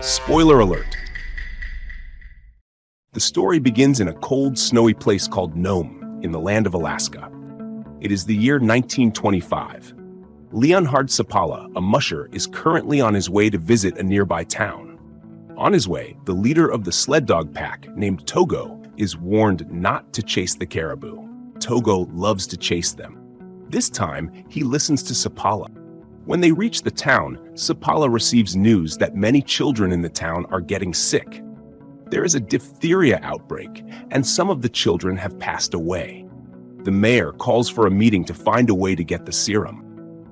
Spoiler alert! The story begins in a cold, snowy place called Nome in the land of Alaska. It is the year 1925. Leonhard Sapala, a musher, is currently on his way to visit a nearby town. On his way, the leader of the sled dog pack, named Togo, is warned not to chase the caribou. Togo loves to chase them. This time, he listens to Sapala. When they reach the town, Sapala receives news that many children in the town are getting sick. There is a diphtheria outbreak, and some of the children have passed away. The mayor calls for a meeting to find a way to get the serum.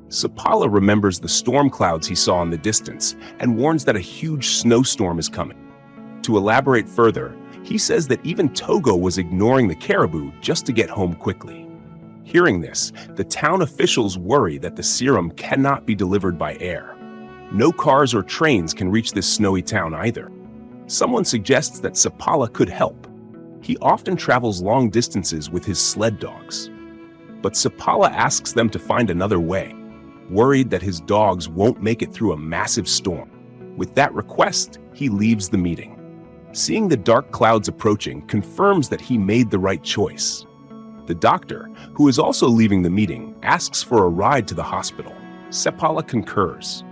Sapala remembers the storm clouds he saw in the distance and warns that a huge snowstorm is coming. To elaborate further, he says that even Togo was ignoring the caribou just to get home quickly. Hearing this, the town officials worry that the serum cannot be delivered by air. No cars or trains can reach this snowy town either. Someone suggests that Sapala could help. He often travels long distances with his sled dogs. But Sapala asks them to find another way, worried that his dogs won't make it through a massive storm. With that request, he leaves the meeting. Seeing the dark clouds approaching confirms that he made the right choice. The doctor, who is also leaving the meeting, asks for a ride to the hospital. Sapala concurs.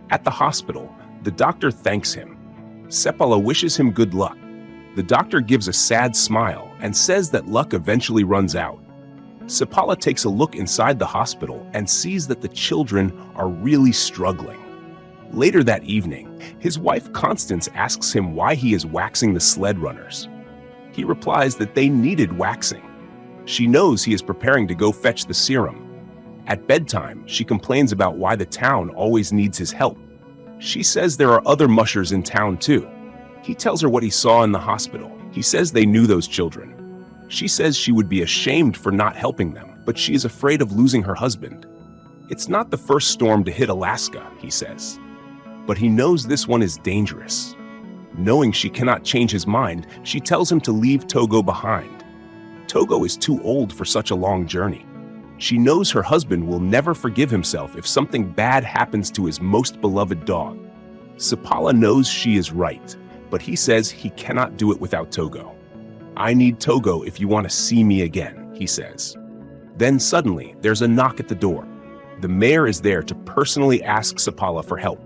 At the hospital, the doctor thanks him. Sapala wishes him good luck. The doctor gives a sad smile and says that luck eventually runs out. Sapala takes a look inside the hospital and sees that the children are really struggling. Later that evening, his wife Constance asks him why he is waxing the sled runners. He replies that they needed waxing. She knows he is preparing to go fetch the serum. At bedtime, she complains about why the town always needs his help. She says there are other mushers in town too. He tells her what he saw in the hospital. He says they knew those children. She says she would be ashamed for not helping them, but she is afraid of losing her husband. It's not the first storm to hit Alaska, he says. But he knows this one is dangerous. Knowing she cannot change his mind, she tells him to leave Togo behind. Togo is too old for such a long journey. She knows her husband will never forgive himself if something bad happens to his most beloved dog. Sapala knows she is right, but he says he cannot do it without Togo. "I need Togo if you want to see me again," he says. Then suddenly, there's a knock at the door. The mayor is there to personally ask Sapala for help.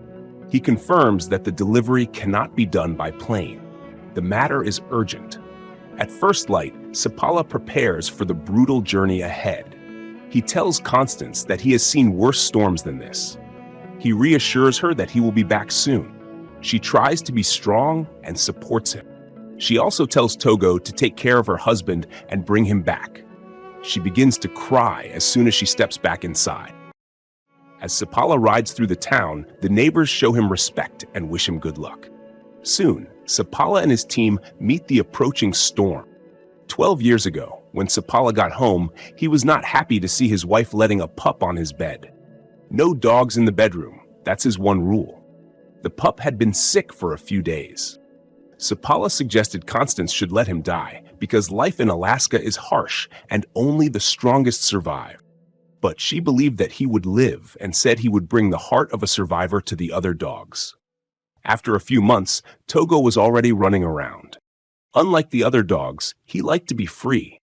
He confirms that the delivery cannot be done by plane. The matter is urgent. At first light, Sapala prepares for the brutal journey ahead. He tells Constance that he has seen worse storms than this. He reassures her that he will be back soon. She tries to be strong and supports him. She also tells Togo to take care of her husband and bring him back. She begins to cry as soon as she steps back inside. As Sapala rides through the town, the neighbors show him respect and wish him good luck. Soon, Sapala and his team meet the approaching storm. 12 years ago, when Sapala got home, he was not happy to see his wife letting a pup on his bed. No dogs in the bedroom, that's his one rule. The pup had been sick for a few days. Sapala suggested Constance should let him die because life in Alaska is harsh and only the strongest survive. But she believed that he would live and said he would bring the heart of a survivor to the other dogs. After a few months, Togo was already running around. Unlike the other dogs, he liked to be free.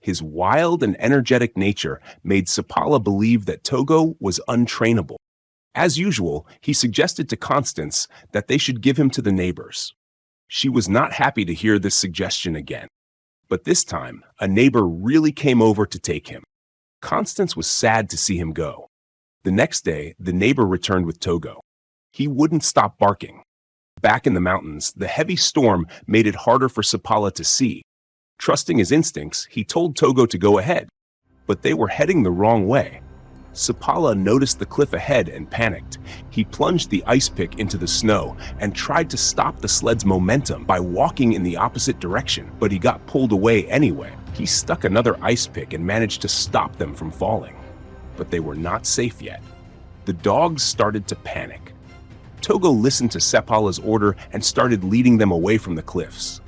His wild and energetic nature made Sapala believe that Togo was untrainable. As usual, he suggested to Constance that they should give him to the neighbors. She was not happy to hear this suggestion again. But this time, a neighbor really came over to take him. Constance was sad to see him go. The next day, the neighbor returned with Togo. He wouldn't stop barking. Back in the mountains, the heavy storm made it harder for Sapala to see. Trusting his instincts, he told Togo to go ahead. But they were heading the wrong way. Sapala noticed the cliff ahead and panicked. He plunged the ice pick into the snow and tried to stop the sled's momentum by walking in the opposite direction, but he got pulled away anyway. He stuck another ice pick and managed to stop them from falling. But they were not safe yet. The dogs started to panic. Togo listened to Sapala's order and started leading them away from the cliffs.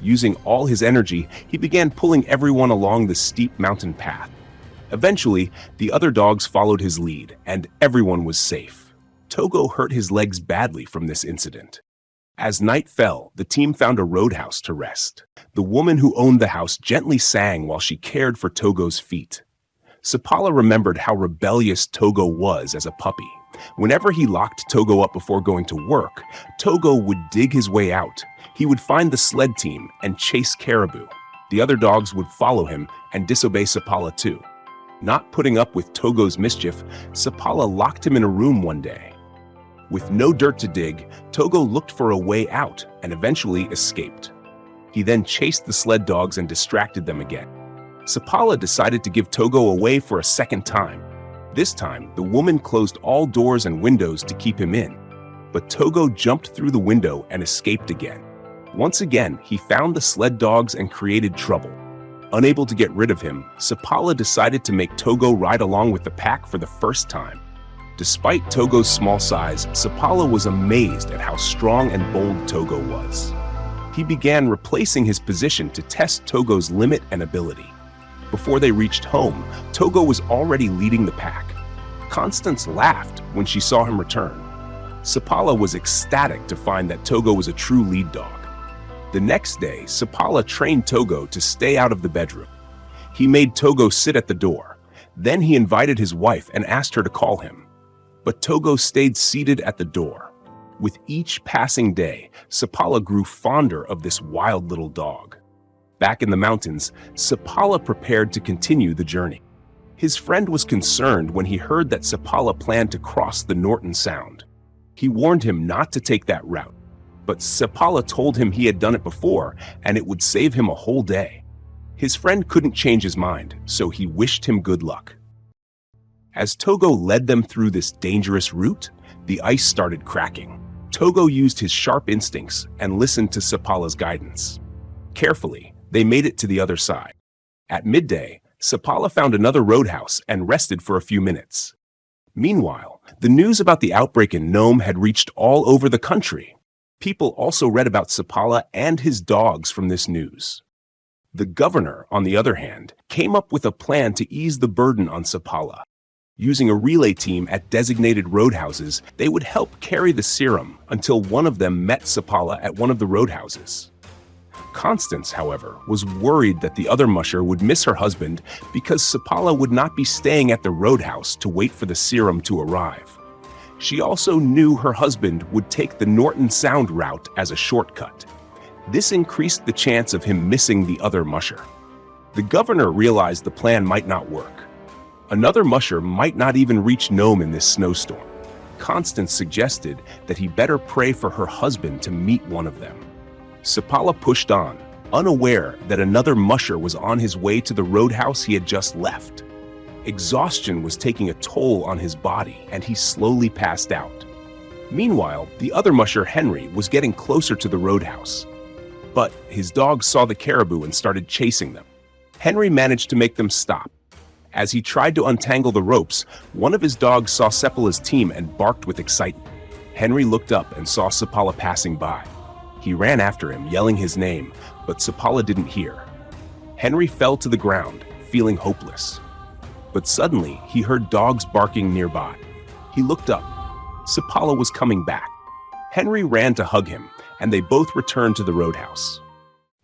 Using all his energy, he began pulling everyone along the steep mountain path. Eventually, the other dogs followed his lead, and everyone was safe. Togo hurt his legs badly from this incident. As night fell, the team found a roadhouse to rest. The woman who owned the house gently sang while she cared for Togo's feet. Sapala remembered how rebellious Togo was as a puppy. Whenever he locked Togo up before going to work, Togo would dig his way out. He would find the sled team and chase caribou. The other dogs would follow him and disobey Sapala too. Not putting up with Togo's mischief, Sapala locked him in a room one day. With no dirt to dig, Togo looked for a way out and eventually escaped. He then chased the sled dogs and distracted them again. Sapala decided to give Togo away for a second time. This time, the woman closed all doors and windows to keep him in. But Togo jumped through the window and escaped again. Once again, he found the sled dogs and created trouble. Unable to get rid of him, Sapala decided to make Togo ride along with the pack for the first time. Despite Togo's small size, Sapala was amazed at how strong and bold Togo was. He began replacing his position to test Togo's limit and ability. Before they reached home, Togo was already leading the pack. Constance laughed when she saw him return. Sapala was ecstatic to find that Togo was a true lead dog. The next day, Sapala trained Togo to stay out of the bedroom. He made Togo sit at the door. Then he invited his wife and asked her to call him. But Togo stayed seated at the door. With each passing day, Sapala grew fonder of this wild little dog. Back in the mountains, Sapala prepared to continue the journey. His friend was concerned when he heard that Sapala planned to cross the Norton Sound. He warned him not to take that route, but Sapala told him he had done it before and it would save him a whole day. His friend couldn't change his mind, so he wished him good luck. As Togo led them through this dangerous route, the ice started cracking. Togo used his sharp instincts and listened to Sapala's guidance. Carefully, they made it to the other side. At midday, Sapala found another roadhouse and rested for a few minutes. Meanwhile, the news about the outbreak in Nome had reached all over the country. People also read about Sapala and his dogs from this news. The governor, on the other hand, came up with a plan to ease the burden on Sapala. Using a relay team at designated roadhouses, they would help carry the serum until one of them met Sapala at one of the roadhouses. Constance, however, was worried that the other musher would miss her husband because Sapala would not be staying at the roadhouse to wait for the serum to arrive. She also knew her husband would take the Norton Sound route as a shortcut. This increased the chance of him missing the other musher. The governor realized the plan might not work. Another musher might not even reach Nome in this snowstorm. Constance suggested that he better pray for her husband to meet one of them. Sapala pushed on, unaware that another musher was on his way to the roadhouse he had just left. Exhaustion was taking a toll on his body, and he slowly passed out. Meanwhile, the other musher, Henry, was getting closer to the roadhouse. But his dogs saw the caribou and started chasing them. Henry managed to make them stop. As he tried to untangle the ropes, one of his dogs saw Sapala's team and barked with excitement. Henry looked up and saw Sapala passing by. He ran after him, yelling his name, but Sapala didn't hear. Henry fell to the ground, feeling hopeless. But suddenly, he heard dogs barking nearby. He looked up. Sapala was coming back. Henry ran to hug him, and they both returned to the roadhouse.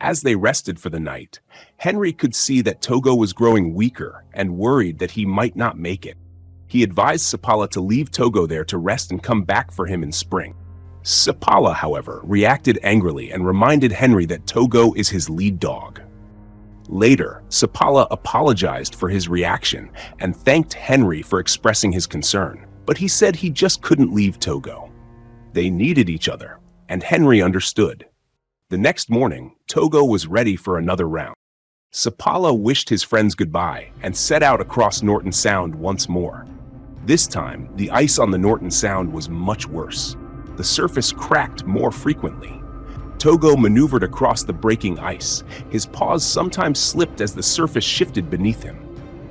As they rested for the night, Henry could see that Togo was growing weaker and worried that he might not make it. He advised Sapala to leave Togo there to rest and come back for him in spring. Sapala, however, reacted angrily and reminded Henry that Togo is his lead dog. Later, Sapala apologized for his reaction and thanked Henry for expressing his concern, but he said he just couldn't leave Togo. They needed each other, and Henry understood. The next morning, Togo was ready for another round. Sapala wished his friends goodbye and set out across Norton Sound once more. This time, the ice on the Norton Sound was much worse. The surface cracked more frequently. Togo maneuvered across the breaking ice. His paws sometimes slipped as the surface shifted beneath him.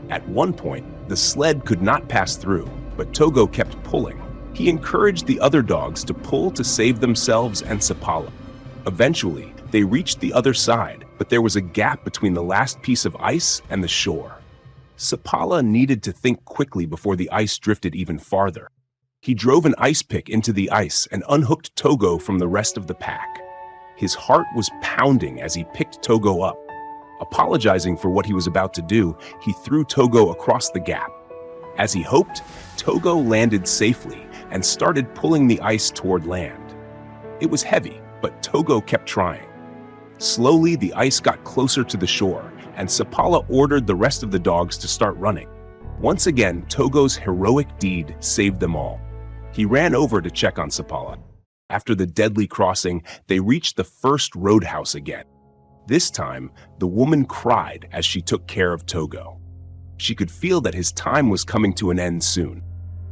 At one point, the sled could not pass through, but Togo kept pulling. He encouraged the other dogs to pull to save themselves and Sapala. Eventually, they reached the other side, but there was a gap between the last piece of ice and the shore. Sapala needed to think quickly before the ice drifted even farther. He drove an ice pick into the ice and unhooked Togo from the rest of the pack. His heart was pounding as he picked Togo up. Apologizing for what he was about to do, he threw Togo across the gap. As he hoped, Togo landed safely and started pulling the ice toward land. It was heavy, but Togo kept trying. Slowly, the ice got closer to the shore, and Sapala ordered the rest of the dogs to start running. Once again, Togo's heroic deed saved them all. He ran over to check on Sapala. After the deadly crossing, they reached the first roadhouse again. This time, the woman cried as she took care of Togo. She could feel that his time was coming to an end soon.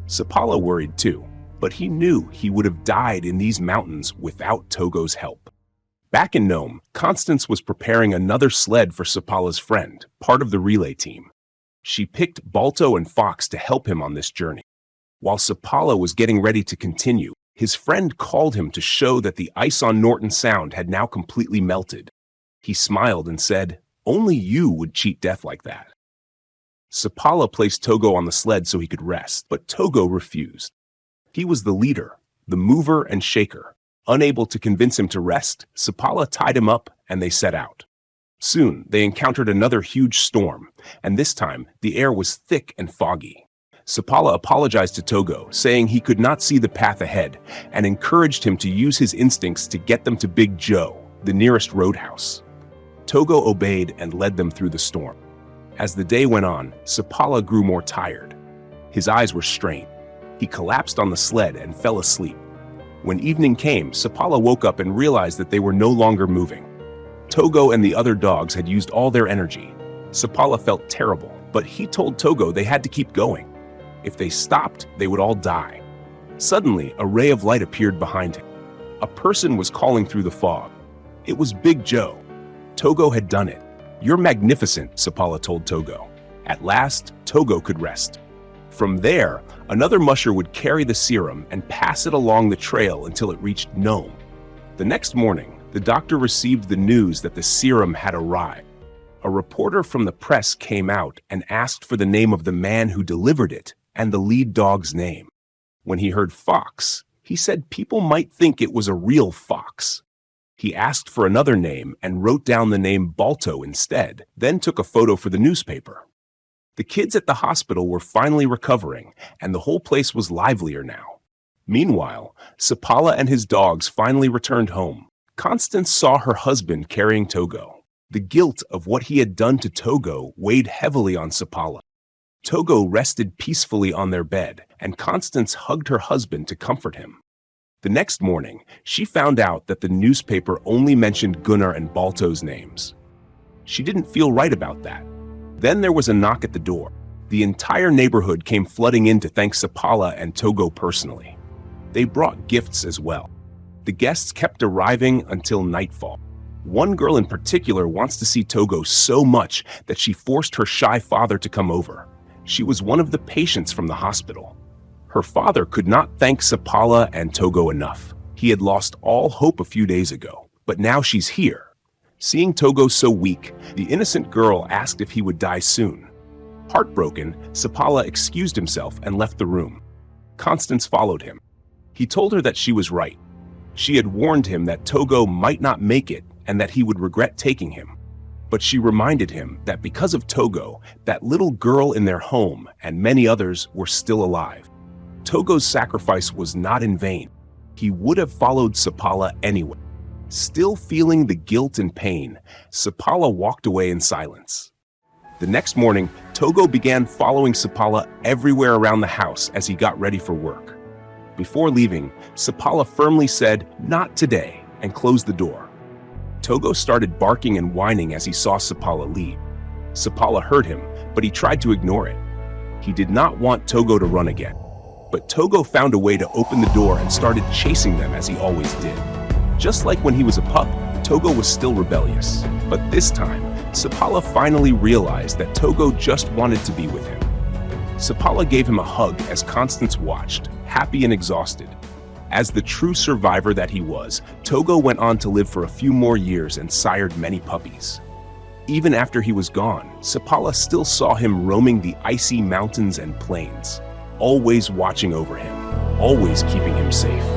Sapala worried too, but he knew he would have died in these mountains without Togo's help. Back in Nome, Constance was preparing another sled for Sapala's friend, part of the relay team. She picked Balto and Fox to help him on this journey. While Sapala was getting ready to continue, his friend called him to show that the ice on Norton Sound had now completely melted. He smiled and said, "Only you would cheat death like that." Sapala placed Togo on the sled so he could rest, but Togo refused. He was the leader, the mover and shaker. Unable to convince him to rest, Sapala tied him up and they set out. Soon, they encountered another huge storm, and this time, the air was thick and foggy. Sapala apologized to Togo, saying he could not see the path ahead, and encouraged him to use his instincts to get them to Big Joe, the nearest roadhouse. Togo obeyed and led them through the storm. As the day went on, Sapala grew more tired. His eyes were strained. He collapsed on the sled and fell asleep. When evening came, Sapala woke up and realized that they were no longer moving. Togo and the other dogs had used all their energy. Sapala felt terrible, but he told Togo they had to keep going. If they stopped, they would all die. Suddenly, a ray of light appeared behind him. A person was calling through the fog. It was Big Joe. Togo had done it. "You're magnificent," Sapala told Togo. At last, Togo could rest. From there, another musher would carry the serum and pass it along the trail until it reached Nome. The next morning, the doctor received the news that the serum had arrived. A reporter from the press came out and asked for the name of the man who delivered it and the lead dog's name. When he heard Fox, he said people might think it was a real fox. He asked for another name and wrote down the name Balto instead, then took a photo for the newspaper. The kids at the hospital were finally recovering, and the whole place was livelier now. Meanwhile, Sapala and his dogs finally returned home. Constance saw her husband carrying Togo. The guilt of what he had done to Togo weighed heavily on Sapala. Togo rested peacefully on their bed, and Constance hugged her husband to comfort him. The next morning, she found out that the newspaper only mentioned Gunnar and Balto's names. She didn't feel right about that. Then there was a knock at the door. The entire neighborhood came flooding in to thank Sapala and Togo personally. They brought gifts as well. The guests kept arriving until nightfall. One girl in particular wants to see Togo so much that she forced her shy father to come over. She was one of the patients from the hospital. Her father could not thank Sapala and Togo enough. He had lost all hope a few days ago, but now she's here. Seeing Togo so weak, the innocent girl asked if he would die soon. Heartbroken, Sapala excused himself and left the room. Constance followed him. He told her that she was right. She had warned him that Togo might not make it and that he would regret taking him. But she reminded him that because of Togo, that little girl in their home and many others were still alive. Togo's sacrifice was not in vain. He would have followed Sapala anyway. Still feeling the guilt and pain, Sapala walked away in silence. The next morning, Togo began following Sapala everywhere around the house as he got ready for work. Before leaving, Sapala firmly said, "Not today," and closed the door. Togo started barking and whining as he saw Sapala leave. Sapala heard him, but he tried to ignore it. He did not want Togo to run again. But Togo found a way to open the door and started chasing them as he always did. Just like when he was a pup, Togo was still rebellious. But this time, Sapala finally realized that Togo just wanted to be with him. Sapala gave him a hug as Constance watched, happy and exhausted. As the true survivor that he was, Togo went on to live for a few more years and sired many puppies. Even after he was gone, Sapala still saw him roaming the icy mountains and plains, always watching over him. always keeping him safe.